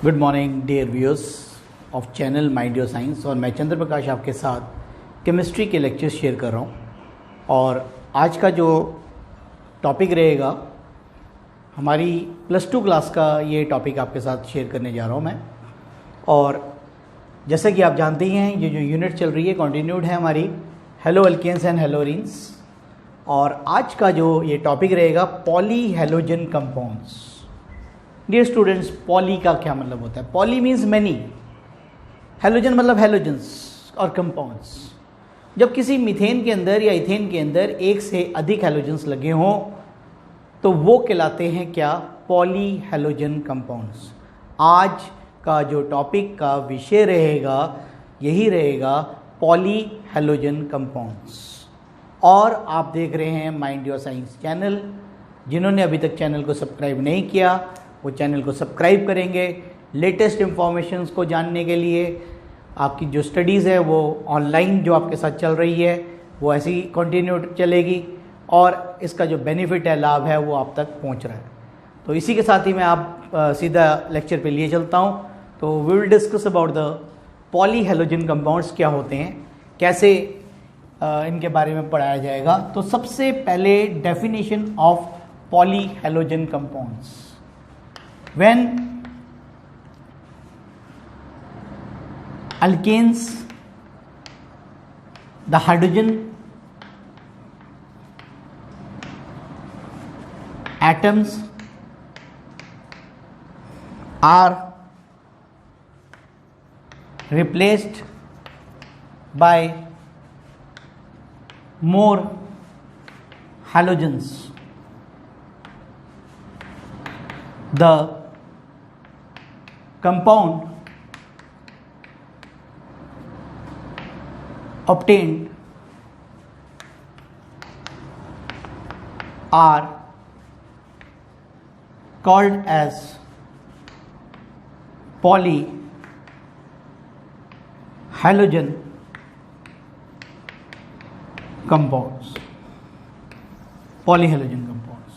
Good morning dear viewers of channel mind your science. और मैं चंद्र प्रकाश आपके साथ केमिस्ट्री के लेक्चर्स शेयर कर रहा हूँ। और आज का जो टॉपिक रहेगा हमारी +2 क्लास का, ये टॉपिक आपके साथ शेयर करने जा रहा हूँ मैं। और जैसा कि आप जानते ही हैं, ये जो यूनिट चल रही है कंटिन्यूड है हमारी हेलो एल्केन्स एंड हेलोरीन्स। और आज का जो ये टॉपिक रहेगा poly halogen compounds. Dear students, poly का क्या मतलब होता है? पॉली मीन्स मैनी, हेलोजन मतलब हेलोजन्स और कंपाउंड्स। जब किसी मीथेन के अंदर या इथेन के अंदर एक से अधिक हेलोजन्स लगे हों तो वो कहलाते हैं क्या? Poly halogen compounds. आज का जो टॉपिक का विषय रहेगा यही रहेगा, पॉली हेलोजन कंपाउंड्स। और आप देख रहे हैं माइंड योर साइंस चैनल। जिन्होंने अभी तक चैनल को सब्सक्राइब नहीं किया वो चैनल को सब्सक्राइब करेंगे लेटेस्ट इंफॉर्मेशंस को जानने के लिए। आपकी जो स्टडीज़ है वो ऑनलाइन जो आपके साथ चल रही है वो ऐसी ही कंटिन्यू चलेगी और इसका जो बेनिफिट है, लाभ है, वो आप तक पहुंच रहा है। तो इसी के साथ ही मैं आप सीधा लेक्चर पे लिए चलता हूं। तो we will discuss about the poly halogen compounds, क्या होते हैं, कैसे इनके बारे में पढ़ाया जाएगा। तो सबसे पहले definition of poly halogen compounds. When alkanes, the hydrogen atoms are replaced by more halogens, the compound obtained are called as polyhalogen compounds। Polyhalogen compounds.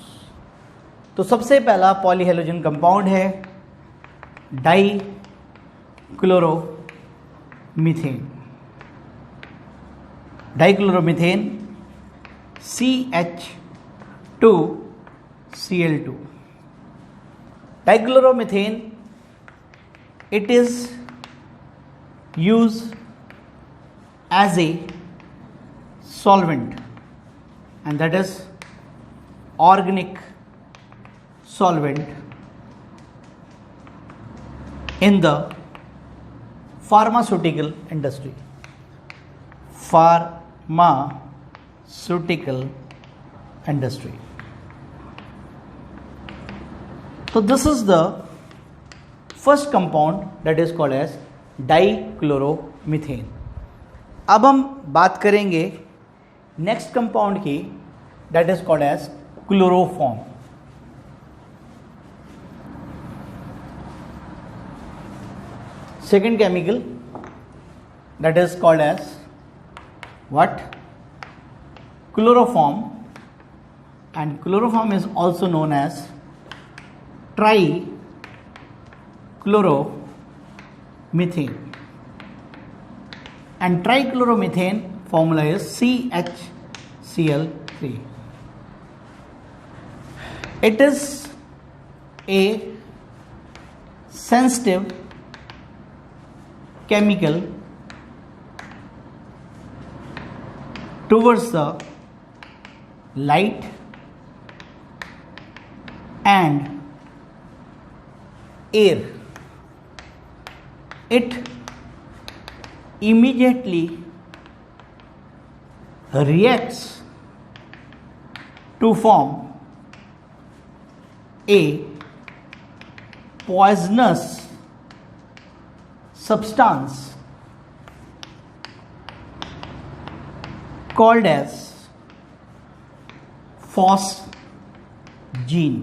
तो सबसे पहला पॉलीहेलोजन कंपाउंड है dichloromethane. Dichloromethane CH2Cl2। Dichloromethane, it is used as a solvent, and that is organic solvent in the pharmaceutical industry। Pharmaceutical industry। So this is the first compound that is called as dichloromethane। अब हम बात करेंगे next compound की, that is called as chloroform। Second chemical that is called as what? Chloroform, and chloroform is also known as trichloromethane, and trichloromethane formula is CHCl3। It is a sensitive chemical towards the light and air। It immediately reacts to form a poisonous substance called as phosgene,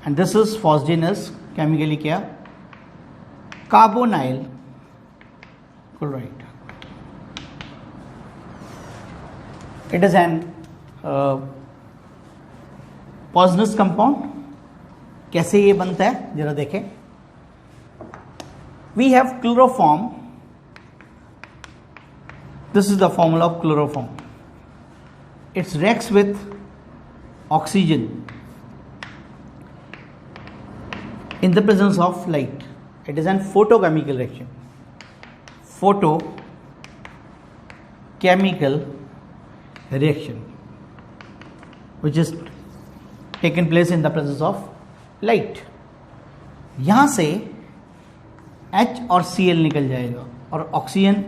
and this is phosgene is chemically क्या? Carbonyl chloride। It is an poisonous compound। कैसे ये बनता है जरा देखें। we have chloroform. This is the formula of chloroform. It reacts with oxygen in the presence of light. It is a photochemical reaction. Photochemical reaction which is taken place in the presence of light. यहाँ से H और Cl निकल जाएगा और oxygen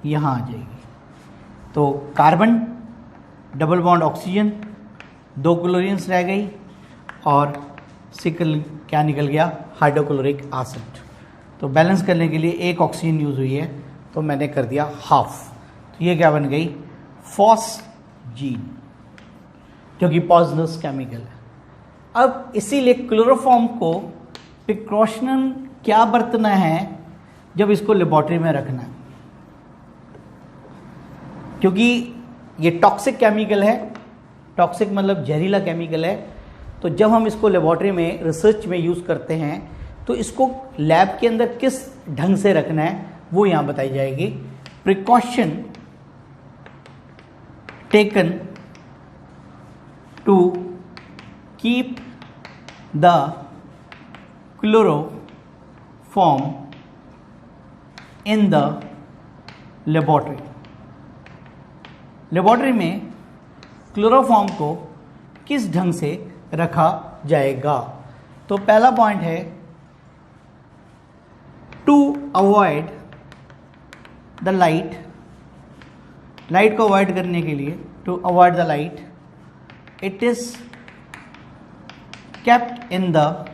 यहाँ आ जाएगी. तो carbon double bond oxygen, 2 chlorines रह गई और सिकल क्या निकल गया, हाइड्रोक्लोरिक एसिड. तो बैलेंस करने के लिए एक ऑक्सीजन यूज हुई है तो मैंने कर दिया हाफ. तो ये क्या बन गई, फॉस्जीन, जो कि पॉइजनस केमिकल है. अब इसीलिए क्लोरोफॉर्म को प्रिकॉशनल क्या बरतना है जब इसको लेबोरेटरी में रखना है, क्योंकि ये टॉक्सिक केमिकल है. टॉक्सिक मतलब जहरीला केमिकल है. तो जब हम इसको लेबोरेटरी में रिसर्च में यूज़ करते हैं तो इसको लैब के अंदर किस ढंग से रखना है वो यहाँ बताई जाएगी. Precaution taken to keep the chloroform in the laboratory. Laboratory में क्लोरोफॉर्म को किस ढंग से रखा जाएगा. तो पहला पॉइंट है to avoid the light. Light को अवॉइड करने के लिए, to avoid the light, it is kept in the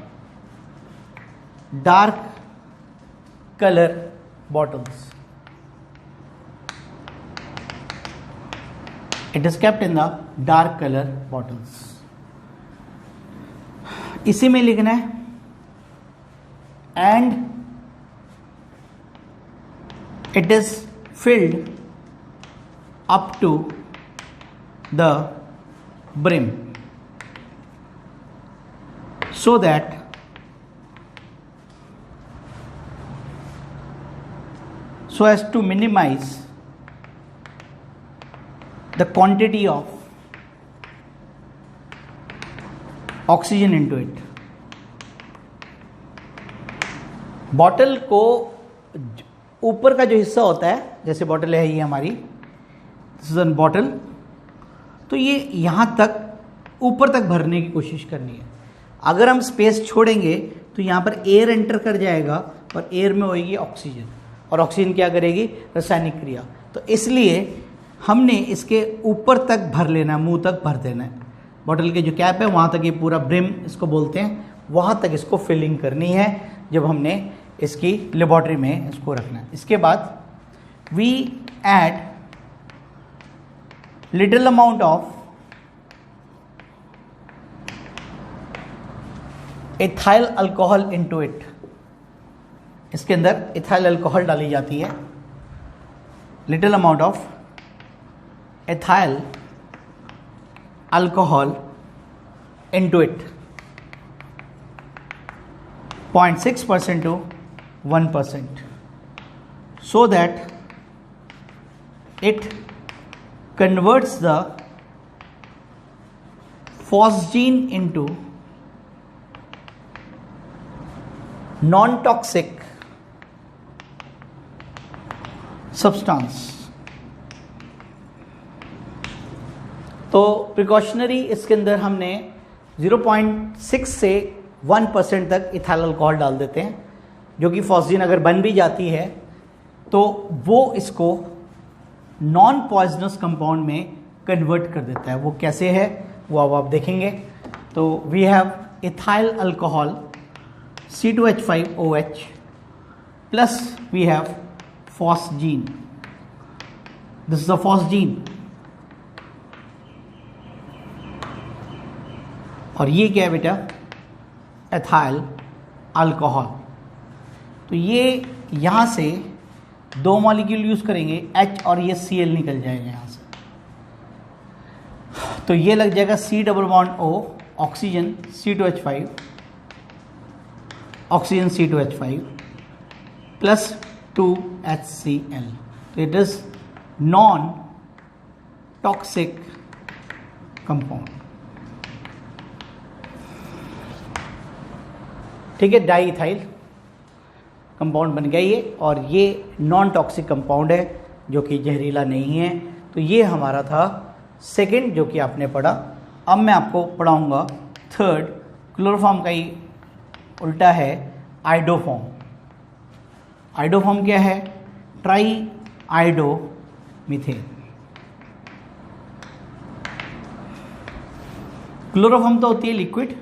dark colour bottles. It is kept in the dark color bottles. इसी में लिखना है and it is filled up to the brim so that so as to minimize the quantity of oxygen into it. Bottle को ऊपर का जो हिस्सा होता है, जैसे बॉटल है ये हमारी, दिस इज एन बॉटल, तो ये यहाँ तक ऊपर तक भरने की कोशिश करनी है. अगर हम स्पेस छोड़ेंगे तो यहाँ पर एयर एंटर कर जाएगा और एयर में होगी ऑक्सीजन, और ऑक्सीजन क्या करेगी, रासायनिक क्रिया. तो इसलिए हमने इसके ऊपर तक भर लेना है, मुंह तक भर देना है. बॉटल के जो कैप है वहाँ तक, ये पूरा ब्रिम इसको बोलते हैं, वहाँ तक इसको फिलिंग करनी है जब हमने इसकी लेबोरेटरी में इसको रखना है. इसके बाद we add little amount of ethyl alcohol into it. इसके अंदर इथाइल अल्कोहल डाली जाती है. Little amount of ethyl alcohol into it, 0.6% to 1%, so that it converts the phosgene into non-toxic substance. तो प्रिकॉशनरी इसके अंदर हमने 0.6 से 1% तक इथाइल अल्कोहल डाल देते हैं, जो कि फॉस्जीन अगर बन भी जाती है तो वो इसको नॉन पॉइजनस कंपाउंड में कन्वर्ट कर देता है. वो कैसे है वो अब आप देखेंगे. तो we have ethyl alcohol C2H5OH plus we have phosgene. This is the phosgene. और ये क्या है बेटा, एथाइल अल्कोहल. तो ये यहाँ से 2 मॉलिक्यूल यूज़ करेंगे H और ये Cl निकल जाएगा यहाँ से. तो ये लग जाएगा C double bond O, oxygen C2H5, oxygen C2H5, plus 2HCl, तो it is non toxic compound. ठीक है, डाई इथाइल कंपाउंड बन गया ये, और ये नॉन टॉक्सिक कंपाउंड है जो कि जहरीला नहीं है। तो ये हमारा था सेकंड जो कि आपने पढ़ा। अब मैं आपको पढ़ाऊंगा थर्ड। क्लोरोफॉर्म का ही उल्टा है आइडोफॉर्म। आइडोफॉर्म क्या है? Try आइडो methane. क्लोरोफॉर्म तो होती है लिक्विड,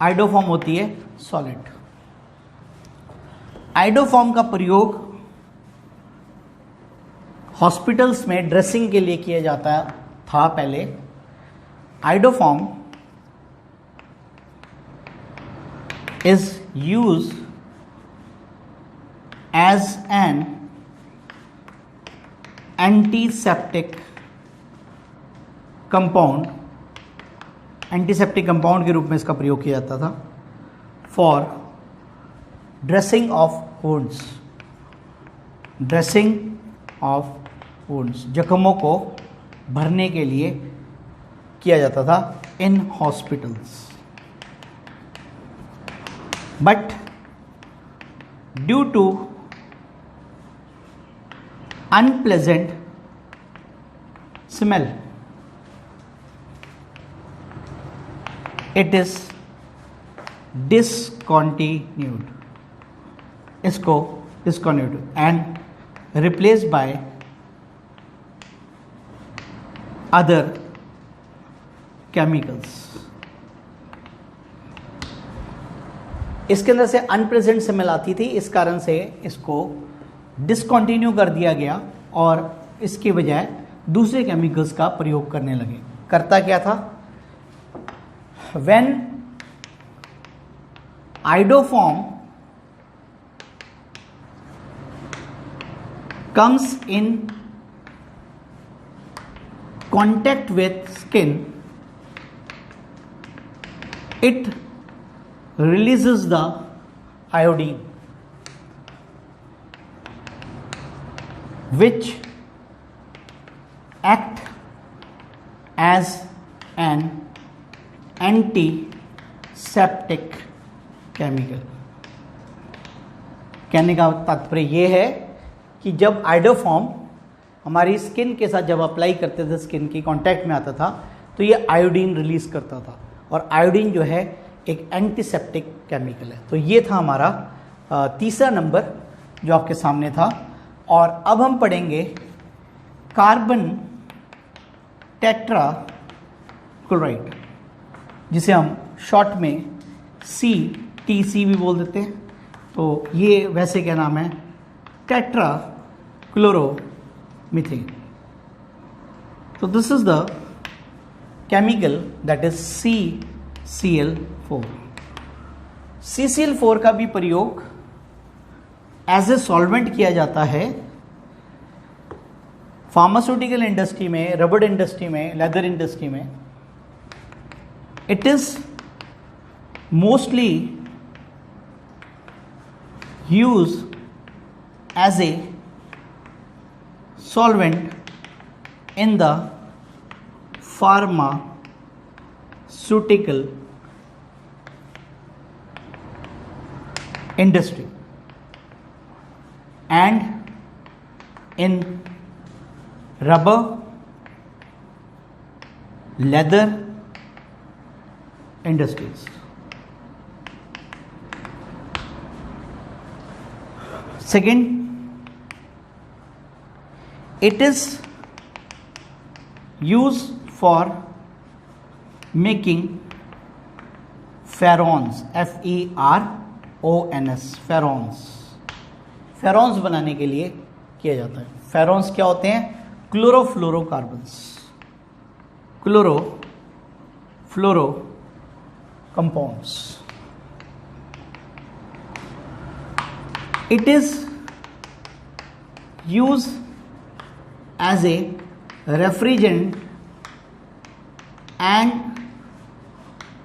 आइडोफॉर्म होती है सॉलिड। आइडोफॉर्म का प्रयोग हॉस्पिटल्स में ड्रेसिंग के लिए किया जाता था पहले। Iodoform is used as an antiseptic compound, antiseptic compound के रूप में इसका प्रयोग किया जाता था for dressing of wounds. Dressing of wounds, जख्मों को भरने के लिए किया जाता था in hospitals. But due to unpleasant smell, it is discontinued. इसको discontinued and replaced by other chemicals. इसके अंदर से अनप्रेजेंट स्मेल आती थी, इस कारण से इसको डिसकंटिन्यू कर दिया गया और इसकी बजाय दूसरे केमिकल्स का प्रयोग करने लगे। करता क्या था? When iodoform comes in contact with skin, it releases the iodine, which act as an antiseptic chemical। कहने का तात्पर्य यह है कि जब आइडोफॉर्म हमारी स्किन के साथ जब अप्लाई करते थे, स्किन की कांटेक्ट में आता था, तो ये आयोडीन रिलीज करता था, और आयोडीन जो है एक एंटीसेप्टिक केमिकल है। तो ये था हमारा तीसरा नंबर जो आपके सामने था। और अब हम पढ़ेंगे कार्बन टेट्रा क्लोराइड, जिसे हम शॉर्ट में CTC भी बोल देते हैं। तो ये वैसे क्या नाम है? Tetrachloromethane. तो this is the chemical that is CCl4। CCl4 का भी प्रयोग एज ए सॉल्वेंट किया जाता है फार्मास्यूटिकल इंडस्ट्री में, रबड़ इंडस्ट्री में, लेदर इंडस्ट्री में। It is mostly use as a solvent in the pharmaceutical industry and in rubber, leather industries. Second, it is used for making फेरॉन्स, FERONS, फेरॉन्स। फेरॉन्स बनाने के लिए किया जाता है। फेरॉन्स क्या होते हैं? Chlorofluorocarbons, chlorofluoro compounds. It is use as a refrigerant and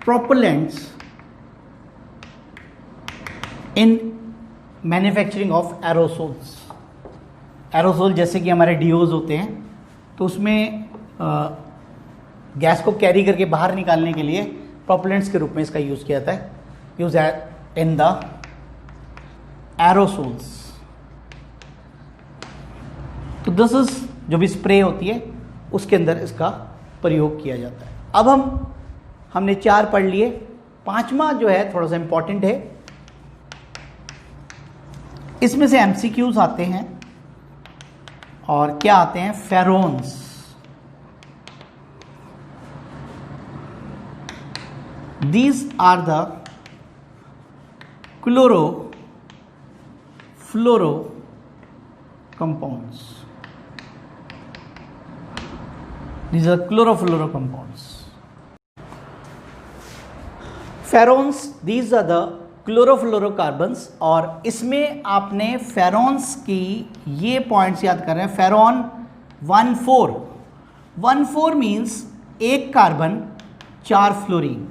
propellants in manufacturing of aerosols. Aerosol जैसे कि हमारे डीओज होते हैं, तो उसमें गैस को कैरी करके बाहर निकालने के लिए प्रोपेलेंट्स के रूप में इसका यूज़ किया जाता है, यूज इन द एरोसोल्स। तो दिस इज जो भी स्प्रे होती है उसके अंदर इसका प्रयोग किया जाता है। अब हमने 4 पढ़ लिए, 5वां जो है थोड़ा सा इंपॉर्टेंट है, इसमें से एमसीक्यूज आते हैं और क्या आते हैं, फेरोन्स। These are the chlorofluoro compounds. These are chlorofluoro compounds. Ferrones, these are the chlorofluorocarbons, और इसमें आपने फेरोन्स की ये पॉइंट्स याद कर रहे हैं। फेरोन 1,4 मीन्स 1 कार्बन 4 फ्लोरीन।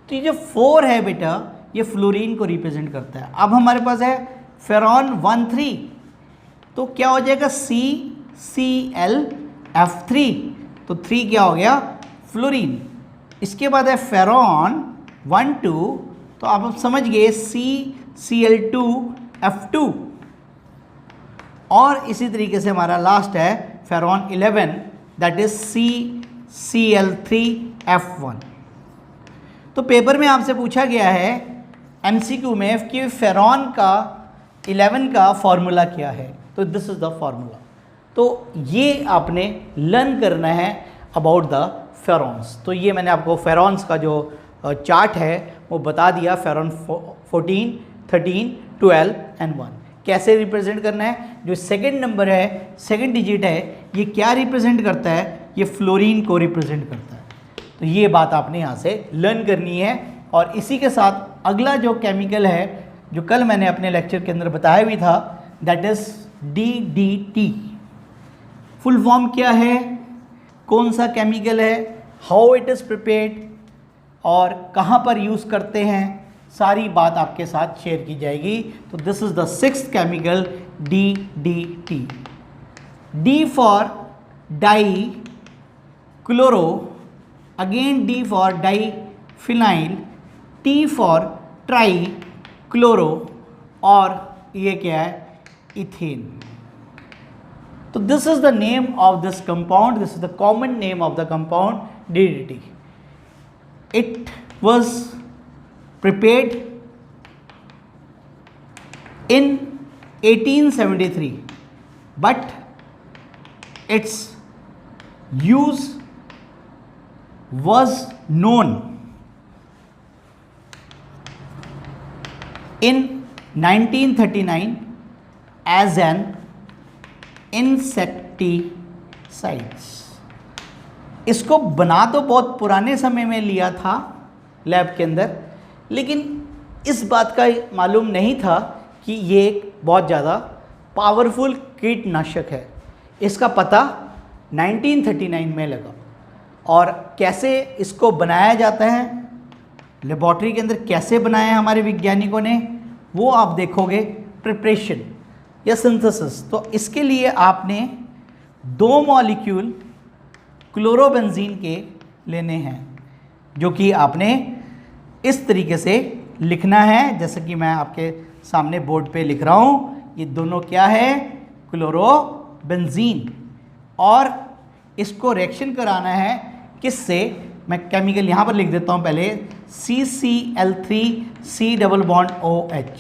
तो ये जो 4 है बेटा, ये फ्लोरीन को रिप्रेजेंट करता है। अब हमारे पास है फेरॉन 1,3, तो क्या हो जाएगा, CClF3, तो 3 क्या हो गया, फ्लोरीन। इसके बाद है फेरॉन 1,2, तो आप समझ गए CCl2F2, और इसी तरीके से हमारा लास्ट है फेरॉन 11, दैट इज CCl3F1। तो पेपर में आपसे पूछा गया है एमसीक्यू में कि फेरॉन का 11 का फॉर्मूला क्या है, तो दिस इज द फॉर्मूला। तो ये आपने लर्न करना है अबाउट द फेरॉन्स। तो ये मैंने आपको फेरॉन्स का जो चार्ट है वो बता दिया, फेरॉन 14, 13, 12 एंड 1 कैसे रिप्रेजेंट करना है। जो सेकंड नंबर है, सेकंड डिजिट है, ये क्या रिप्रेजेंट करता है, ये फ्लोरीन को रिप्रेजेंट करता है। तो ये बात आपने यहाँ से लर्न करनी है। और इसी के साथ अगला जो केमिकल है, जो कल मैंने अपने लेक्चर के अंदर बताया भी था, that is DDT। Full form क्या है, कौन सा केमिकल है, हाउ इट इज़ प्रिपेयर्ड और कहाँ पर यूज़ करते हैं, सारी बात आपके साथ शेयर की जाएगी। तो this is the 6th chemical DDT। D for die chloro, again D for diphenyl, T for try-chloro, और ये क्या है, इथेन। तो this is the name of this compound, this is the common name of the compound DDT. It was prepared in 1873, but its use was known in 1939 as an insecticides। इसको बना तो बहुत पुराने समय में लिया था लैब के अंदर, लेकिन इस बात का मालूम नहीं था कि ये एक बहुत ज़्यादा पावरफुल कीटनाशक है। इसका पता 1939 में लगा। और कैसे इसको बनाया जाता है, लेबॉर्ट्री के अंदर कैसे बनाया है हमारे वैज्ञानिकों ने, वो आप देखोगे प्रिपरेशन या सिंथेसिस। तो इसके लिए आपने 2 मॉलिक्यूल क्लोरोबेंजीन के लेने हैं, जो कि आपने इस तरीके से लिखना है, जैसे कि मैं आपके सामने बोर्ड पे लिख रहा हूँ। ये दोनों क्या है, क्लोरोबेंजीन, और इसको रिएक्शन कराना है किससे, मैं केमिकल यहाँ पर लिख देता हूँ पहले, CCl3C♯OH।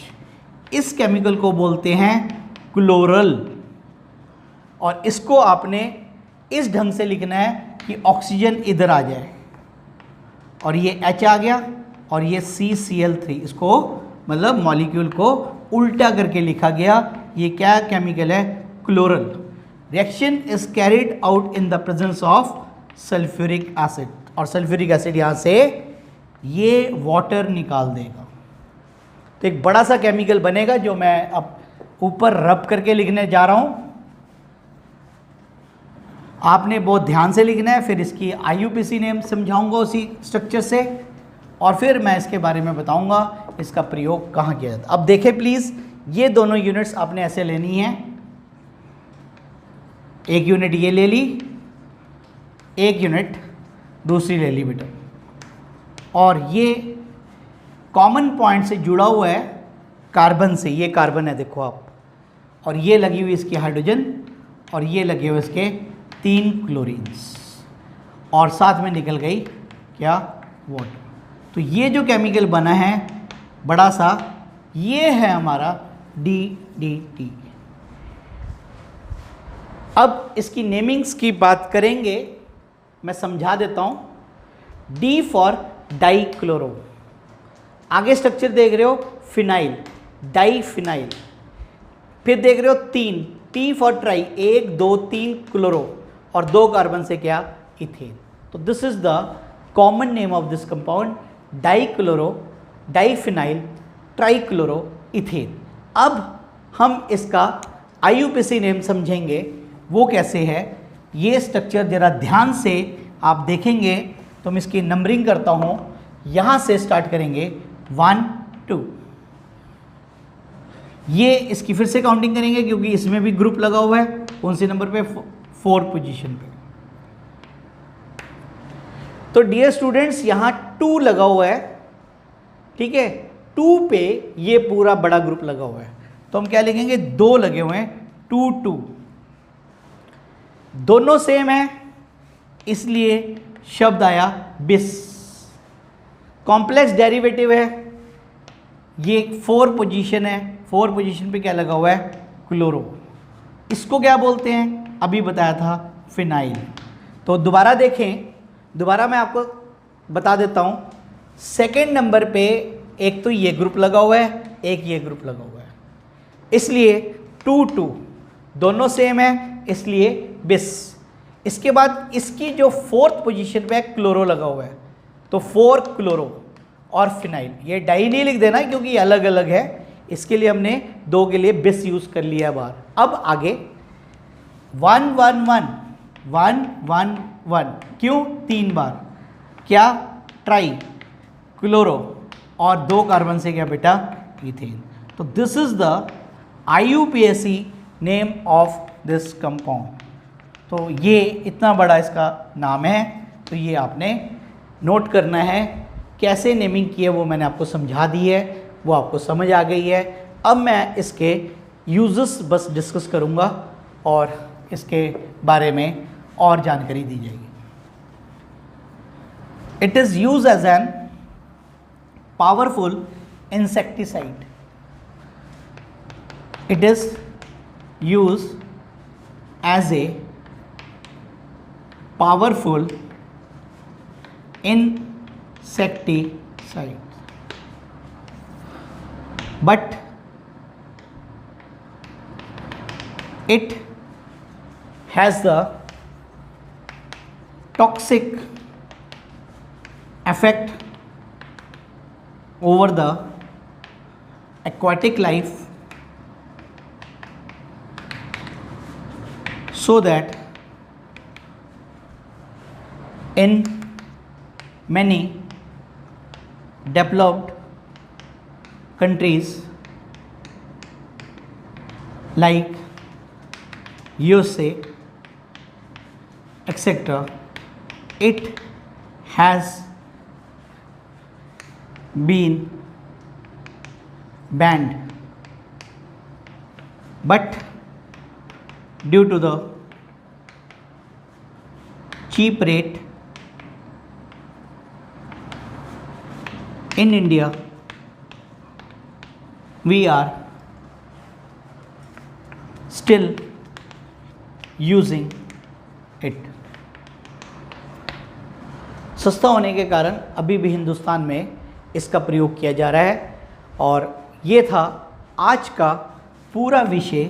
इस केमिकल को बोलते हैं क्लोरल, और इसको आपने इस ढंग से लिखना है कि ऑक्सीजन इधर आ जाए, और ये H आ गया, और ये CCl3, इसको मतलब मॉलिक्यूल को उल्टा करके लिखा गया। ये क्या केमिकल है, chloral. Reaction is carried out in the presence of sulphuric acid, और सल्फ्यूरिक एसिड यहाँ से ये वाटर निकाल देगा। तो एक बड़ा सा केमिकल बनेगा, जो मैं अब ऊपर रब करके लिखने जा रहा हूँ। आपने बहुत ध्यान से लिखना है, फिर इसकी IUPAC नेम समझाऊंगा उसी स्ट्रक्चर से, और फिर मैं इसके बारे में बताऊंगा इसका प्रयोग कहाँ किया जाता है। अब देखें प्लीज़, ये दोनों यूनिट्स आपने ऐसे लेनी है, एक यूनिट ये ले ली, एक यूनिट दूसरी ले ली बेटा, और ये कॉमन पॉइंट से जुड़ा हुआ है कार्बन से, ये कार्बन है देखो आप, और ये लगी हुई इसकी हाइड्रोजन, और ये लगे हुए इसके 3 क्लोरीन्स, और साथ में निकल गई क्या, वाटर। तो ये जो केमिकल बना है बड़ा सा, ये है हमारा DDT। अब इसकी नेमिंग्स की बात करेंगे, मैं समझा देता हूँ। D फॉर डाइक्लोरो, आगे स्ट्रक्चर देख रहे हो फिनाइल, डाइफिनाइल, फिर देख रहे हो 3, T फॉर ट्राई, 1 2 3 क्लोरो, और 2 कार्बन से क्या, इथेन। तो this is the common name of this compound, dichloro diphenyl trichloro ethane. अब हम इसका IUPAC नेम समझेंगे, वो कैसे है। ये स्ट्रक्चर जरा ध्यान से आप देखेंगे तो मैं इसकी नंबरिंग करता हूँ, यहाँ से स्टार्ट करेंगे 1 2, ये इसकी फिर से काउंटिंग करेंगे क्योंकि इसमें भी ग्रुप लगा हुआ है, कौन से नंबर पे, 4 पोजीशन पे। तो डियर स्टूडेंट्स यहाँ 2 लगा हुआ है, ठीक है, 2 पे ये पूरा बड़ा ग्रुप लगा हुआ है, तो हम क्या लिखेंगे, 2 लगे हुए हैं, 2 2, दोनों सेम है इसलिए शब्द आया बिस। कॉम्प्लेक्स डेरिवेटिव है, ये 4 पोजीशन है, 4 पोजीशन पे क्या लगा हुआ है, क्लोरो, इसको क्या बोलते हैं, अभी बताया था, फिनाइल। तो दोबारा देखें, दोबारा मैं आपको बता देता हूँ, सेकेंड नंबर पे एक तो ये ग्रुप लगा हुआ है, एक ये ग्रुप लगा हुआ है, इसलिए 2 2, दोनों सेम है इसलिए बिस। इसके बाद इसकी जो 4th पोजीशन पे क्लोरो लगा हुआ है, तो 4 क्लोरो और फिनाइल, ये डाई नहीं लिख देना क्योंकि ये अलग अलग है, इसके लिए हमने 2 के लिए बिस यूज कर लिया बार। अब आगे 1 1 1 1 1 1, क्यों, 3 बार, क्या, ट्राई क्लोरो, और 2 कार्बन से क्या बेटा, इथेन। तो this is the IUPAC name of this compound. तो ये इतना बड़ा इसका नाम है, तो ये आपने नोट करना है। कैसे नेमिंग की है वो मैंने आपको समझा दी है, वो आपको समझ आ गई है। अब मैं इसके यूजेस बस डिस्कस करूँगा और इसके बारे में और जानकारी दी जाएगी। It is use as an powerful insecticide, it is used as a powerful insecticide, but it has the toxic effect over the aquatic life, so that in many developed countries like USA, etc., it has been banned, but due to the cheap rate in India, we are still using it. सस्ता होने के कारण अभी भी हिंदुस्तान में इसका प्रयोग किया जा रहा है। और ये था आज का पूरा विषय,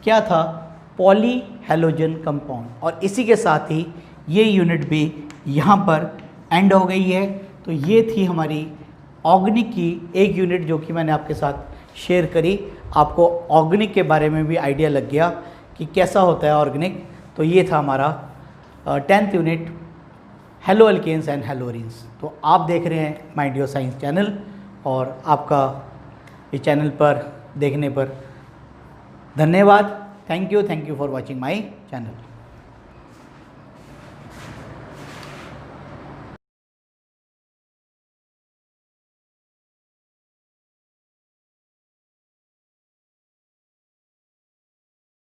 क्या था, पॉली हैलोजन कंपाउंड, और इसी के साथ ही ये यूनिट भी यहाँ पर एंड हो गई है। तो ये थी हमारी ऑर्गेनिक की एक यूनिट जो कि मैंने आपके साथ शेयर करी। आपको ऑर्गेनिक के बारे में भी आइडिया लग गया कि कैसा होता है ऑर्गेनिक। तो ये था हमारा 10th unit, haloalkanes and haloarenes. तो आप देख रहे हैं माइंड योर साइंस चैनल, और आपका इस चैनल पर देखने पर। धन्यवाद। Thank you for watching my channel.